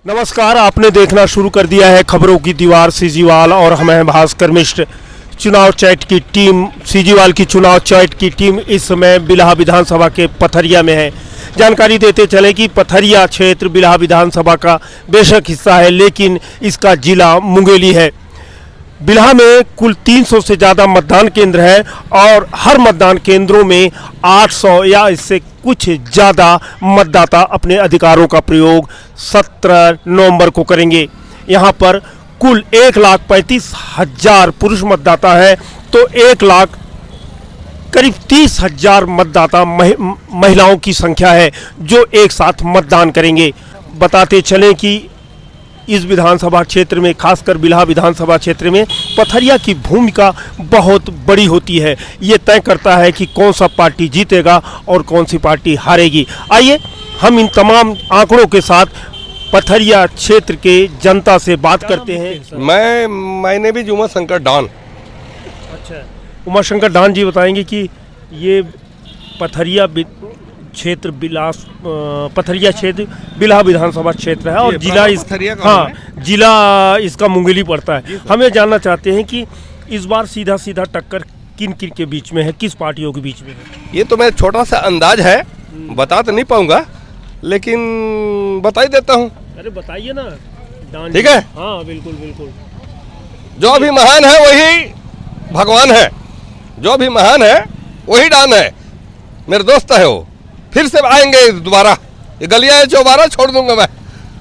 नमस्कार, आपने देखना शुरू कर दिया है खबरों की दीवार सीजीवाल और हम हैं भास्कर मिश्र। चुनाव चैट की टीम सीजीवाल की चुनाव चैट की टीम इस समय बिल्हा विधानसभा के पथरिया में है। जानकारी देते चले कि पथरिया क्षेत्र बिल्हा विधानसभा का बेशक हिस्सा है, लेकिन इसका जिला मुंगेली है। बिल्हा में कुल 300 से ज़्यादा मतदान केंद्र है और हर मतदान केंद्रों में 800 या इससे कुछ ज़्यादा मतदाता अपने अधिकारों का प्रयोग 17 नवंबर को करेंगे। यहाँ पर कुल 1,35,000 पुरुष मतदाता है, तो 1,00,000 करीब 30,000 मतदाता महिलाओं की संख्या है जो एक साथ मतदान करेंगे। बताते चलें कि इस विधानसभा क्षेत्र में, खासकर बिल्हा विधानसभा क्षेत्र में पथरिया की भूमिका बहुत बड़ी होती है। ये तय करता है कि कौन सा पार्टी जीतेगा और कौन सी पार्टी हारेगी। आइए हम इन तमाम आंकड़ों के साथ पथरिया क्षेत्र के जनता से बात करते हैं। मैंने भी उमा शंकर डान। अच्छा, उमा शंकर डान जी बताएंगे कि ये पथरिया क्षेत्र पथरिया क्षेत्र बिल्हा विधानसभा क्षेत्र है और जिला जिला इसका मुंगेली पड़ता है। हम ये जानना चाहते हैं कि इस बार सीधा सीधा टक्कर किन किन के बीच में है, किस पार्टियों के बीच में है? ये तो मेरा छोटा सा अंदाज है, बता तो नहीं पाऊंगा, लेकिन बता ही देता हूँ। अरे बताइए ना। ठीक है, हाँ बिल्कुल बिल्कुल। जो भी महान है वही भगवान है, जो भी महान है वही डान है। मेरे दोस्त है वो, फिर से आएंगे दोबारा। ये गलियां चौबारा छोड़ दूंगा मैं।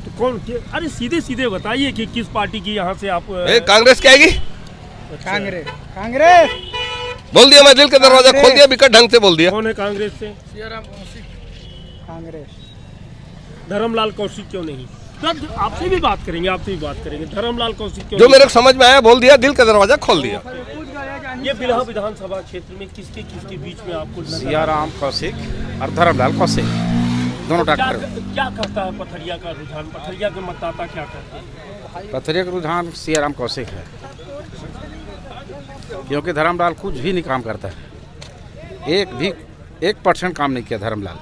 तो कौन? अरे सीधे सीधे बताइए कि किस पार्टी की यहाँ से आप? कांग्रेस की आएगी। अच्छा। कांग्रेस बोल दिया, मैं दिल का दरवाजा खोल दिया, बिकट ढंग से बोल दिया। कौन है कांग्रेस से? कांग्रेस। धर्मलाल कौशिक क्यों नहीं? आपसे भी बात करेंगे, धर्मलाल कौशिक क्यों? जो मेरे को समझ में आया बोल दिया, दिल का दरवाजा खोल दिया। ये बिल्हा विधानसभा क्षेत्र में किसके बीच में आपको? सियाराम कौशिक और धर्मलाल कौशिक दोनों डॉक्टर। क्या कहता है पथरिया का रुझान? पथरिया के मतदाता क्या कहते हैं? पथरिया का रुझान सियाराम कौशिक है, क्योंकि धर्मलाल कुछ भी नहीं काम करता है। 1% काम नहीं किया धर्मलाल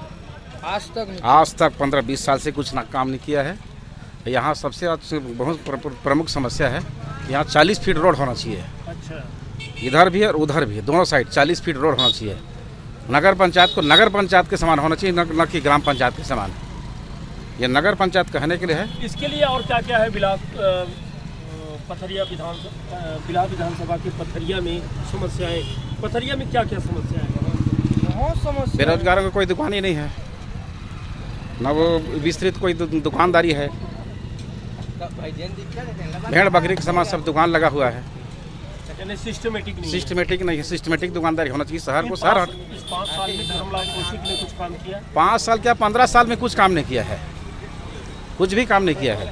आज तक 15-20 साल से कुछ काम नहीं किया है। यहाँ सबसे बहुत प्रमुख समस्या है, यहाँ 40 फीट रोड होना चाहिए। अच्छा। इधर भी और उधर भी, दोनों साइड 40 फीट रोड होना चाहिए। नगर पंचायत को नगर पंचायत के समान होना चाहिए, न कि ग्राम पंचायत के समान। ये नगर पंचायत कहने के लिए है। इसके लिए और क्या क्या है? बिल्हा विधानसभा के पथरिया में समस्याएं, पथरिया में क्या क्या समस्याएं? बहुत समस्या। बेरोजगारों की कोई दुकान ही नहीं है, न वो विस्तृत कोई दुकानदारी है। भेड़ बकरी के समान सब दुकान लगा हुआ है। सिस्टमेटिक नहीं है। सिस्टमेटिक दुकानदारी होना चाहिए। शहर को शहर। 5 साल में धर्मलाल कौशिक ने कुछ काम किया? 5 साल क्या 15 साल में कुछ काम नहीं किया है, कुछ भी काम नहीं किया है।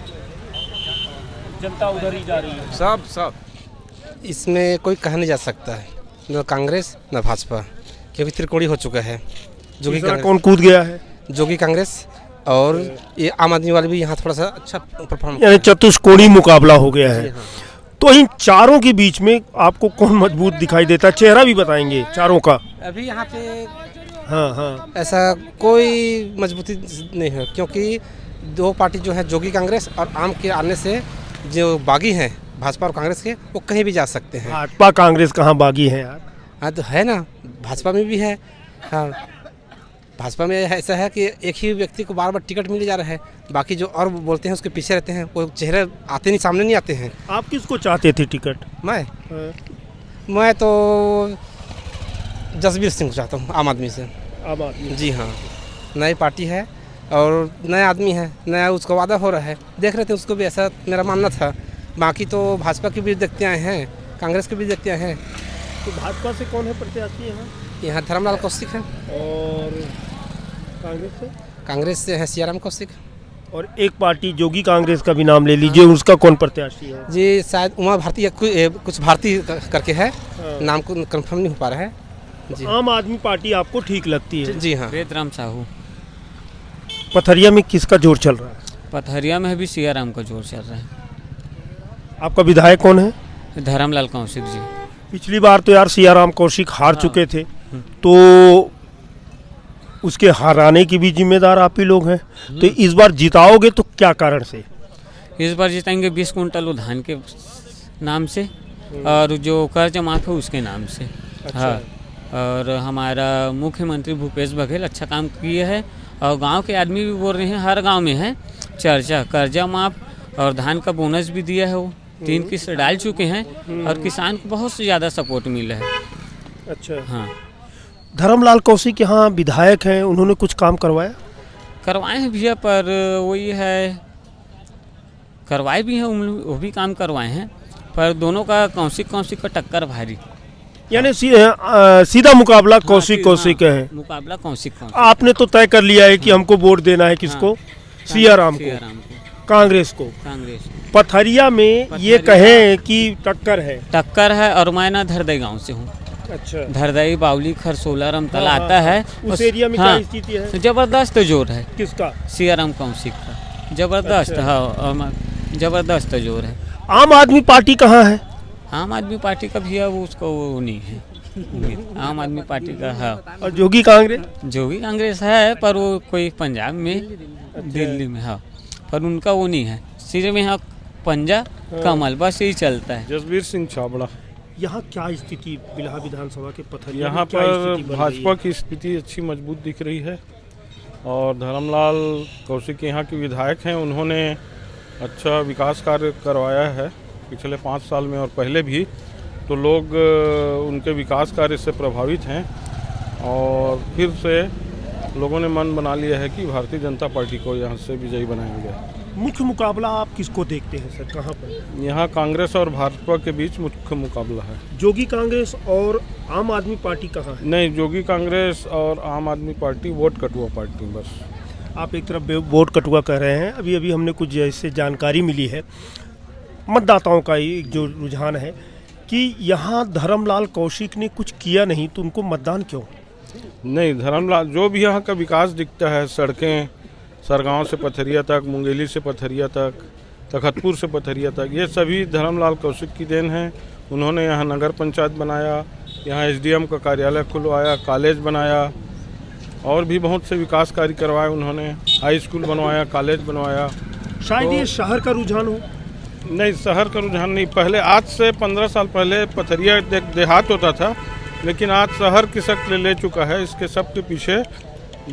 जनता उधर ही जा रही है। सब इसमें कोई कहा नहीं जा सकता है, न कांग्रेस न भाजपा, क्योंकि त्रिकोणी हो चुका है। जोगी कौन कूद गया है? जोगी कांग्रेस और ये आम आदमी वाले भी यहाँ थोड़ा सा अच्छा परफॉर्म, यानी चतुष्कोणी मुकाबला हो गया है। तो इन चारों के बीच में आपको कौन मजबूत दिखाई देता है? चेहरा भी बताएंगे चारों का। अभी यहाँ पे हाँ ऐसा कोई मजबूती नहीं है, क्योंकि दो पार्टी जो है जोगी कांग्रेस और आम के आने से जो बागी हैं भाजपा और कांग्रेस के, वो कहीं भी जा सकते हैं। भाजपा कांग्रेस कहाँ बागी है यार? हाँ तो है ना, भाजपा में भी है। हाँ, भाजपा में ऐसा है कि एक ही व्यक्ति को बार बार टिकट मिले जा रहा है, बाकी जो और बोलते हैं उसके पीछे रहते हैं, वो चेहरे आते नहीं, सामने नहीं आते हैं। आप किसको चाहते थे टिकट? मैं तो जसबीर सिंह को चाहता हूँ, आम आदमी से। आम आदमी? जी हाँ। नई पार्टी है और नया आदमी है, नया उसका वादा हो रहा है, देख रहे थे उसको भी, ऐसा मेरा मानना था। बाकी तो भाजपा के भी देखते आए हैं, कांग्रेस के भी देखते आए हैं। तो भाजपा से कौन है प्रत्याशी यहाँ धर्मलाल कौशिक है। और कांग्रेस से है सियाराम कौशिक। और एक पार्टी जोगी कांग्रेस का भी नाम ले लीजिए, उसका कौन प्रत्याशी है? जी शायद उमा भारती कुछ भारती करके है। नाम को कंफर्म नहीं हो पा रहा है जी। आम आदमी पार्टी आपको ठीक लगती है? जी हाँ। वेदराम साहू। पथरिया में किसका जोर चल रहा है? पथरिया में भी सियाराम का जोर चल रहा है। आपका विधायक कौन है? धर्मलाल कौशिक जी। पिछली बार तो यार सियाराम कौशिक हार चुके थे, तो उसके हराने की भी जिम्मेदार आप ही लोग हैं। तो इस बार जिताओगे तो क्या कारण से? इस बार जिताएंगे 20 कुंटल वो धान के नाम से और जो कर्ज माफ है उसके नाम से। हाँ, और हमारा मुख्यमंत्री भूपेश बघेल अच्छा काम किए हैं और गांव के आदमी भी बोल रहे हैं, हर गांव में है चर्चा कर्जा माफ और धान का बोनस भी दिया है। वो 3 किस्त डाल चुके हैं और किसान को बहुत से ज़्यादा सपोर्ट मिला है। अच्छा, हाँ, धर्मलाल कौशिक यहाँ विधायक हैं, उन्होंने कुछ काम करवाया? करवाए हैं भैया, पर वही है, करवाए भी हैं, वो भी काम करवाए हैं, पर दोनों का कौशिक का टक्कर भारी, यानी सीधा मुकाबला कौशिक है। मुकाबला कौशिक। आपने तो तय कर लिया है कि हमको वोट देना है किसको? सियाराम को, कांग्रेस को। पथरिया में ये कहें कि टक्कर है और मैं ना धरदई गांव से हूँ। अच्छा, धरदई, बावली, खरसोला, रमतला आता है। उस एरिया में क्या स्थिति है? जबरदस्त जोर है। किसका? सियाराम कौशिक का जबरदस्त। हाँ, जबरदस्त जोर है। आम आदमी पार्टी कहाँ है? आम आदमी पार्टी का भी है, वो उसको वो नहीं है। आम आदमी पार्टी का है। और जोगी कांग्रेस है, पर वो कोई पंजाब में, दिल्ली में है, पर उनका वो नहीं है। सिर्फ यहाँ पंजा कमल बस यही चलता है। जसबीर सिंह छाबड़ा। यहाँ क्या स्थिति बिल्हा विधानसभा के पथरिया? यहाँ पर भाजपा की स्थिति अच्छी मजबूत दिख रही है और धर्मलाल कौशिक यहाँ के विधायक हैं। उन्होंने अच्छा विकास कार्य करवाया है पिछले 5 साल में और पहले भी, तो लोग उनके विकास कार्य से प्रभावित हैं और फिर से लोगों ने मन बना लिया है कि भारतीय जनता पार्टी को यहाँ से विजयी बनाएंगे। मुख्य मुकाबला आप किसको देखते हैं सर, कहाँ पर? यहाँ कांग्रेस और भाजपा के बीच मुख्य मुकाबला है। जोगी कांग्रेस और आम आदमी पार्टी कहाँ है? नहीं, जोगी कांग्रेस और आम आदमी पार्टी वोट कटुआ पार्टी बस। आप एक तरफ वोट कटुआ कह रहे हैं, अभी हमने कुछ जैसे जानकारी मिली है मतदाताओं का एक जो रुझान है कि यहाँ धर्मलाल कौशिक ने कुछ किया नहीं, तो उनको मतदान क्यों? नहीं, धर्मलाल जो भी यहाँ का विकास दिखता है, सड़कें सरगांव से पथरिया तक, मुंगेली से पथरिया तक, तखतपुर से पथरिया तक, ये सभी धर्मलाल कौशिक की देन है। उन्होंने यहाँ नगर पंचायत बनाया, यहाँ एसडीएम का कार्यालय खुलवाया, कॉलेज बनाया और भी बहुत से विकास कार्य करवाए उन्होंने। हाई स्कूल बनवाया, कॉलेज बनवाया। शायद ये शहर का रुझान हो? नहीं, शहर का रुझान नहीं। पहले आज से 15 साल पहले पथरिया देहात होता था, लेकिन आज शहर की शक्ल ले चुका है। इसके सबके पीछे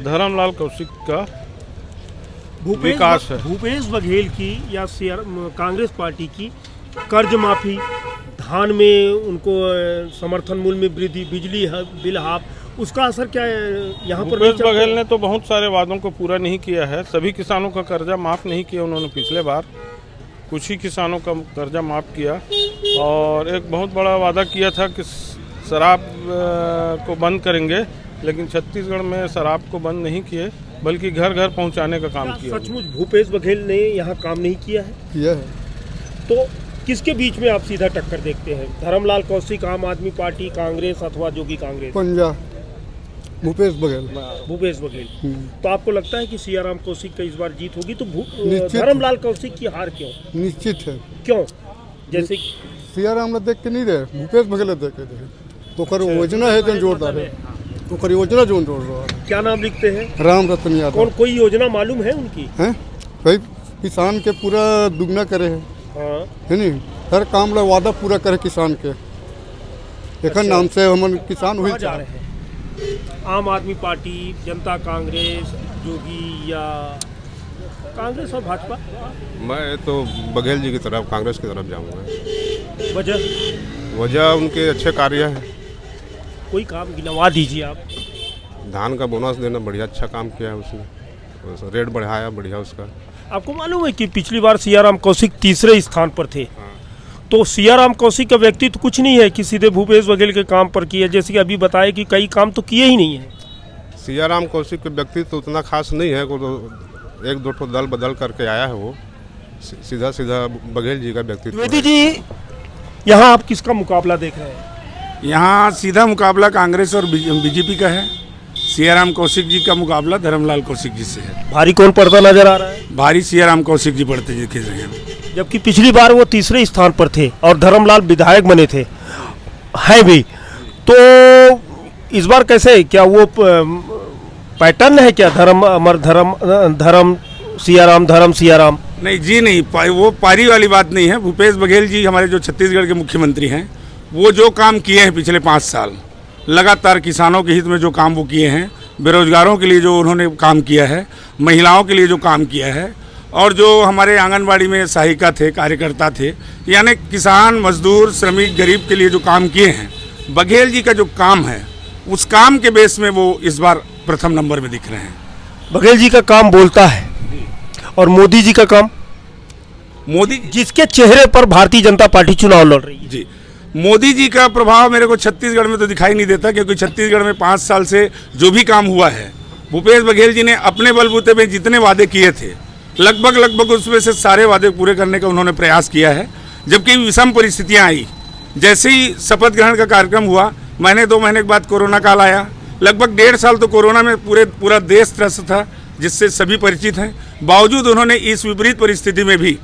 धर्मलाल कौशिक का विकास है। भूपेश बघेल की या कांग्रेस पार्टी की कर्ज माफी, धान में उनको समर्थन मूल्य में वृद्धि, बिजली बिल हाफ, उसका असर क्या है यहाँ पर? भूपेश बघेल ने तो बहुत सारे वादों को पूरा नहीं किया है। सभी किसानों का कर्जा माफ़ नहीं किया उन्होंने पिछले बार, कुछ ही किसानों का कर्जा माफ़ किया और एक बहुत बड़ा वादा किया था कि शराब को बंद करेंगे, लेकिन छत्तीसगढ़ में शराब को बंद नहीं किए, बल्कि घर घर पहुंचाने का काम किया। सचमुच भूपेश बघेल ने यहाँ काम नहीं किया है? किया है। तो किसके बीच में आप सीधा टक्कर देखते हैं? धर्मलाल कौशिक, आम आदमी पार्टी, कांग्रेस अथवा जोगी कांग्रेस? पंजा भूपेश बघेल। भूपेश बघेल। तो आपको लगता है कि सियाराम कौशिक का इस बार जीत होगी? तो धर्मलाल कौशिक की हार क्यों? निश्चित है। क्यों? जैसे सियाराम ने देख के नहीं रहे, भूपेश बघेल देख के रहे। तो कर योजना है जो जोरदार है, तो कर योजना जो जोड़ रहा है। क्या नाम लिखते हैं? राम रतन यादव। कौन कोई योजना मालूम है उनकी? हैं भाई, किसान के पूरा दुगना करे है। हाँ, है नहीं, हर काम ला वादा पूरा करे किसान के। एक नाम से हम किसान हुई जा रहे हैं। आम आदमी पार्टी, जनता कांग्रेस, जोगी या कांग्रेस और भाजपा? मैं तो बघेल जी की तरफ, कांग्रेस की तरफ जाऊंगा। वजह उनके अच्छे कार्य है। कोई काम गिनवा दीजिए आप। धान का बोनस देना बढ़िया अच्छा काम किया है उसने, रेट बढ़ाया बढ़िया उसका। आपको मालूम है कि पिछली बार सियाराम कौशिक तीसरे स्थान पर थे? तो सियाराम कौशिक का व्यक्तित्व तो कुछ नहीं है कि सीधे भूपेश बघेल के काम पर किए, जैसे कि अभी बताए कि कई काम तो किए ही नहीं है। सियाराम कौशिक का व्यक्तित्व तो उतना खास नहीं है, तो एक दो दल बदल करके आया है वो। सीधा सीधा बघेल जी का व्यक्तित्व। द्विवेदी जी, यहाँ आप किसका मुकाबला देख रहे हैं? यहाँ सीधा मुकाबला कांग्रेस और बीजेपी का है। सियाराम कौशिक जी का मुकाबला धर्मलाल कौशिक जी से है। भारी कौन पड़ता नजर आ रहा है? भारी सियाराम कौशिक जी पड़ते दिख रहे हैं, जबकि पिछली बार वो तीसरे स्थान पर थे और धर्मलाल विधायक बने थे, हैं भी। तो इस बार कैसे, क्या वो पैटर्न है क्या? धर्म अमर, धर्म सियाराम, धर्म सियाराम? नहीं जी नहीं, वो पारी वाली बात नहीं है। भूपेश बघेल जी हमारे जो छत्तीसगढ़ के मुख्यमंत्री हैं, वो जो काम किए हैं पिछले 5 साल, लगातार किसानों के हित में जो काम वो किए हैं, बेरोजगारों के लिए जो उन्होंने काम किया है, महिलाओं के लिए जो काम किया है, और जो हमारे आंगनबाड़ी में सहायिका थे, कार्यकर्ता थे, यानी किसान, मजदूर, श्रमिक, गरीब के लिए जो काम किए हैं, बघेल जी का जो काम है, उस काम के बेस में वो इस बार प्रथम नंबर में दिख रहे हैं। बघेल जी का काम बोलता है और मोदी जी का काम, मोदी जिसके चेहरे पर भारतीय जनता पार्टी चुनाव लड़ रही है। जी, मोदी जी का प्रभाव मेरे को छत्तीसगढ़ में तो दिखाई नहीं देता, क्योंकि छत्तीसगढ़ में 5 साल से जो भी काम हुआ है, भूपेश बघेल जी ने अपने बलबूते पे जितने वादे किए थे, लगभग उसमें से सारे वादे पूरे करने का उन्होंने प्रयास किया है। जबकि विषम परिस्थितियां आई, जैसे ही शपथ ग्रहण का कार्यक्रम हुआ, महीने 2 महीने के बाद कोरोना काल आया, लगभग 1.5 साल तो कोरोना में पूरा देश त्रस्त था, जिससे सभी परिचित हैं। बावजूद उन्होंने इस विपरीत परिस्थिति में भी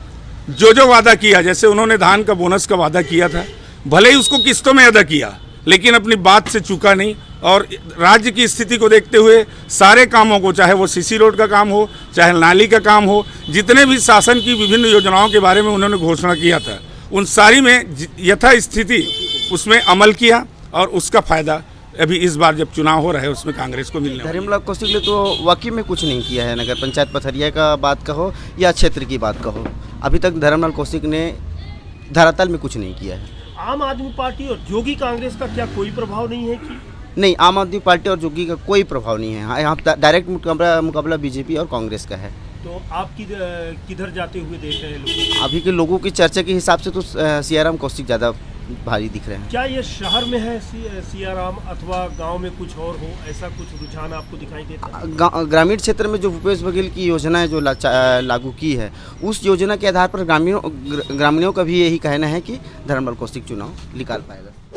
जो वादा किया, जैसे उन्होंने धान का बोनस का वादा किया था, भले ही उसको किस्तों में अदा किया, लेकिन अपनी बात से चूका नहीं। और राज्य की स्थिति को देखते हुए सारे कामों को, चाहे वो सीसी रोड का काम हो, चाहे नाली का काम हो, जितने भी शासन की विभिन्न योजनाओं के बारे में उन्होंने घोषणा किया था, उन सारी में यथास्थिति उसमें अमल किया, और उसका फायदा अभी इस बार जब चुनाव हो रहा है उसमें कांग्रेस को मिलने वाला है। धर्मलाल कौशिक ने तो वाकई में कुछ नहीं किया है। नगर पंचायत पथरिया का बात कहो या क्षेत्र की बात कहो, अभी तक धर्मलाल कौशिक ने धरातल में कुछ नहीं किया है। आम आदमी पार्टी और जोगी कांग्रेस का क्या कोई प्रभाव नहीं है कि? नहीं, आम आदमी पार्टी और जोगी का कोई प्रभाव नहीं है। हाँ, यहाँ डायरेक्ट मुकाबला बीजेपी और कांग्रेस का है। तो आप किधर जाते हुए देख रहे हैं लोग? अभी के लोगों की चर्चा के हिसाब से तो सियाराम कौशिक ज़्यादा भारी दिख रहे हैं। क्या ये शहर में है सियाराम, अथवा गांव में कुछ और हो, ऐसा कुछ रुझान आपको दिखाई देता है? ग्रामीण क्षेत्र में जो भूपेश बघेल की योजना है जो लागू की है, उस योजना के आधार पर ग्रामीणों का भी यही कहना है कि धर्मलाल कौशिक चुनाव निकाल पाएगा।